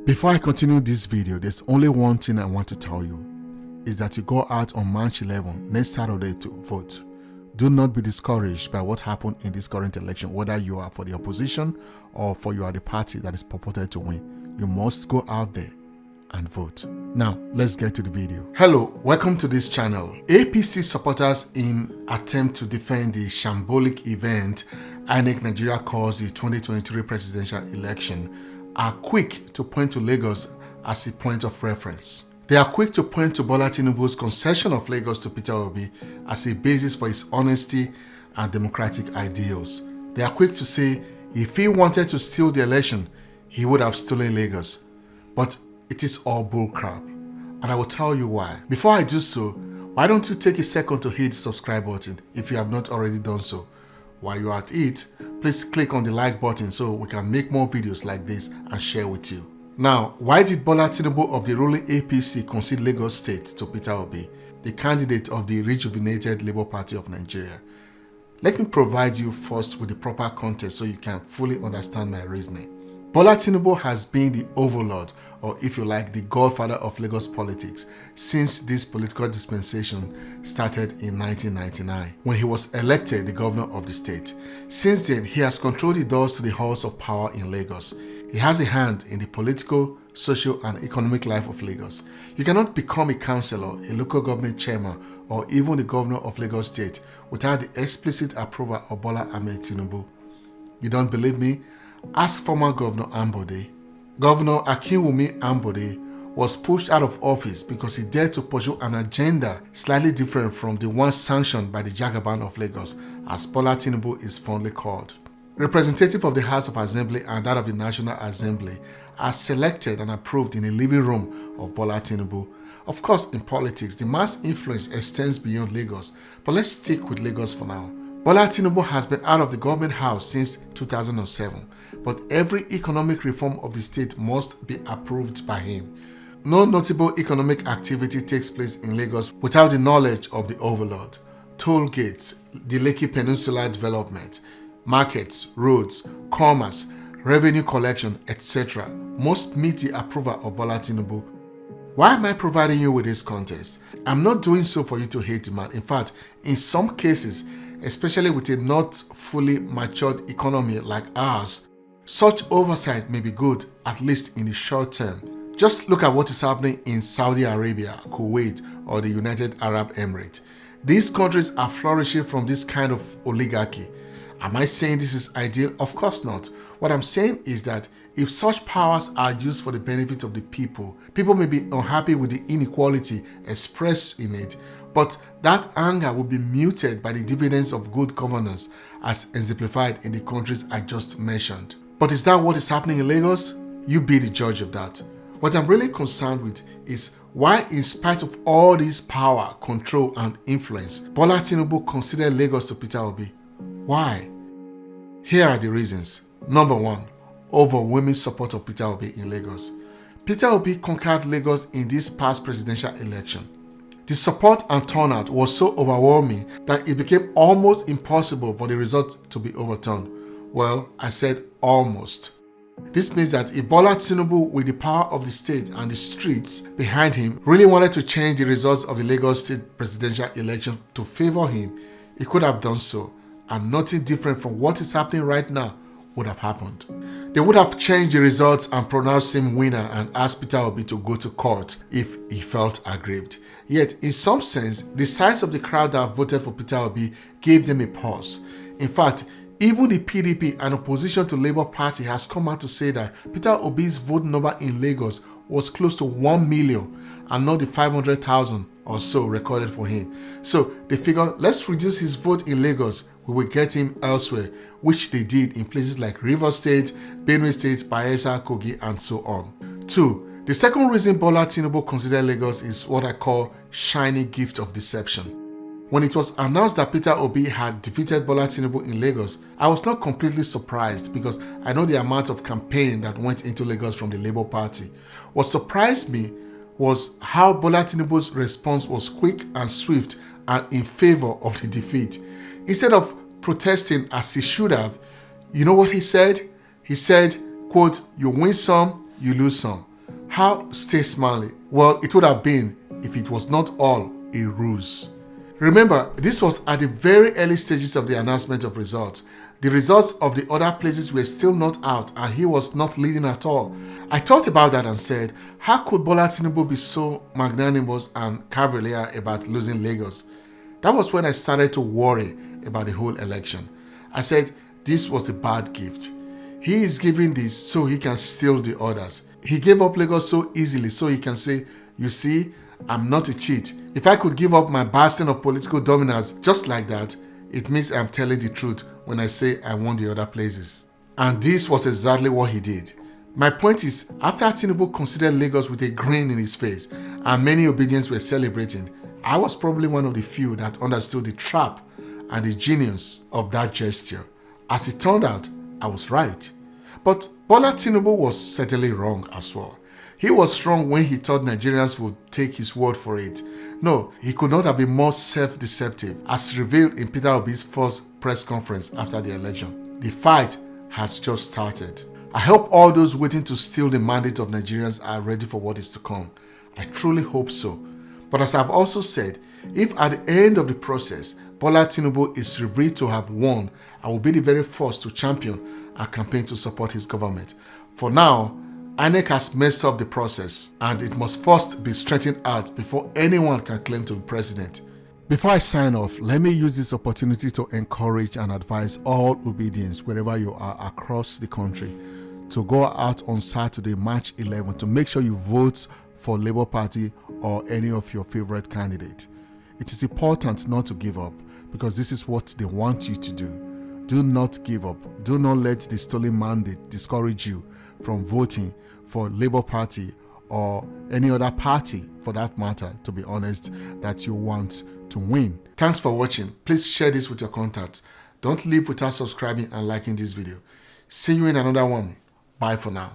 Before I continue this video, there's only one thing I want to tell you, is that you go out on March 11, next Saturday, to vote. Do not be discouraged by what happened in this current election, whether you are for the opposition or for you are the party that is purported to win. You must go out there and vote. Now, let's get to the video. Hello, welcome to this channel. APC supporters, in attempt to defend the shambolic event INEC Nigeria calls the 2023 presidential election, are quick to point to Lagos as a point of reference. They are quick to point to Bola Tinubu's concession of Lagos to Peter Obi as a basis for his honesty and democratic ideals. They are quick to say if he wanted to steal the election, he would have stolen Lagos. But it is all bullcrap, and I will tell you why. Before I do so, why don't you take a second to hit the subscribe button if you have not already done so. While you're at it, please click on the like button so we can make more videos like this and share with you. Now, why did Bola Tinubu of the ruling APC concede Lagos State to Peter Obi, the candidate of the rejuvenated Labour Party of Nigeria? Let me provide you first with the proper context so you can fully understand my reasoning. Bola Tinubu has been the overlord, or if you like, the godfather of Lagos politics since this political dispensation started in 1999, when he was elected the governor of the state. Since then, he has controlled the doors to the halls of power in Lagos. He has a hand in the political, social, and economic life of Lagos. You cannot become a councillor, a local government chairman, or even the governor of Lagos State without the explicit approval of Bola Ahmed Tinubu. You don't believe me? Ask former Governor Ambode. Governor Akinwumi Ambode was pushed out of office because he dared to pursue an agenda slightly different from the one sanctioned by the Jagaban of Lagos, as Bola Tinubu is fondly called. Representatives of the House of Assembly and that of the National Assembly are selected and approved in the living room of Bola Tinubu. Of course, in politics, the mass influence extends beyond Lagos, but let's stick with Lagos for now. Bola Tinubu has been out of the government house since 2007, but every economic reform of the state must be approved by him. No notable economic activity takes place in Lagos without the knowledge of the overlord. Toll gates, the Lekki Peninsula development, markets, roads, commerce, revenue collection, etc. must meet the approval of Bola Tinubu. Why am I providing you with this context? I'm not doing so for you to hate the man. In fact, in some cases, especially with a not fully matured economy like ours, such oversight may be good, at least in the short term. Just look at what is happening in Saudi Arabia, Kuwait, or the United Arab Emirates. These countries are flourishing from this kind of oligarchy. Am I saying this is ideal? Of course not. What I'm saying is that if such powers are used for the benefit of the people, people may be unhappy with the inequality expressed in it, but that anger will be muted by the dividends of good governance as exemplified in the countries I just mentioned. But is that what is happening in Lagos? You be the judge of that. What I'm really concerned with is why, in spite of all this power, control, and influence, Bola Tinubu conceded Lagos to Peter Obi. Why? Here are the reasons. Number one, overwhelming support of Peter Obi in Lagos. Peter Obi conquered Lagos in this past presidential election. The support and turnout was so overwhelming that it became almost impossible for the result to be overturned. Well, I said almost. This means that if Bola Tinubu, with the power of the state and the streets behind him, really wanted to change the results of the Lagos State presidential election to favor him, he could have done so, and nothing different from what is happening right now would have happened. They would have changed the results and pronounced him winner and asked Peter Obi to go to court if he felt aggrieved. Yet, in some sense, the size of the crowd that voted for Peter Obi gave them a pause. In fact, even the PDP, an opposition to Labour Party, has come out to say that Peter Obi's vote number in Lagos was close to 1 million and not the 500,000 or so recorded for him. So they figured, let's reduce his vote in Lagos, we will get him elsewhere, which they did in places like Rivers State, Benue State, Bayelsa, Kogi, and so on. 2. The second reason Bola Tinubu considered Lagos is what I call shiny gift of deception. When it was announced that Peter Obi had defeated Bola Tinubu in Lagos, I was not completely surprised because I know the amount of campaign that went into Lagos from the Labour Party. What surprised me was how Bola Tinubu's response was quick and swift and in favor of the defeat. Instead of protesting as he should have, you know what he said? He said, quote, "You win some, you lose some." How stay smiley? Well, it would have been if it was not all a ruse. Remember, this was at the very early stages of the announcement of results. The results of the other places were still not out and he was not leading at all. I thought about that and said, how could Bola Tinubu be so magnanimous and cavalier about losing Lagos? That was when I started to worry about the whole election. I said, this was a bad gift. He is giving this so he can steal the others. He gave up Lagos so easily so he can say, you see, I'm not a cheat. If I could give up my bastion of political dominance just like that, it means I'm telling the truth when I say I won the other places. And this was exactly what he did. My point is, after Tinubu considered Lagos with a grin in his face and many Obedience were celebrating, I was probably one of the few that understood the trap and the genius of that gesture. As it turned out, I was right. But Bola Tinubu was certainly wrong as well. He was wrong when he thought Nigerians would take his word for it. No, he could not have been more self-deceptive, as revealed in Peter Obi's first press conference after the election. The fight has just started. I hope all those waiting to steal the mandate of Nigerians are ready for what is to come. I truly hope so. But as I've also said, if at the end of the process, Bola Tinubu is revealed to have won, I will be the very first to champion and campaign to support his government. For now, INEC has messed up the process and it must first be straightened out before anyone can claim to be president. Before I sign off, let me use this opportunity to encourage and advise all Obedience wherever you are across the country to go out on Saturday, March 11 to make sure you vote for Labour Party or any of your favorite candidate. It is important not to give up because this is what they want you to do. Do not give up. Do not let the stolen mandate discourage you from voting for Labour Party or any other party for that matter, to be honest, that you want to win. Thanks for watching. Please share this with your contacts. Don't leave without subscribing and liking this video. See you in another one. Bye for now.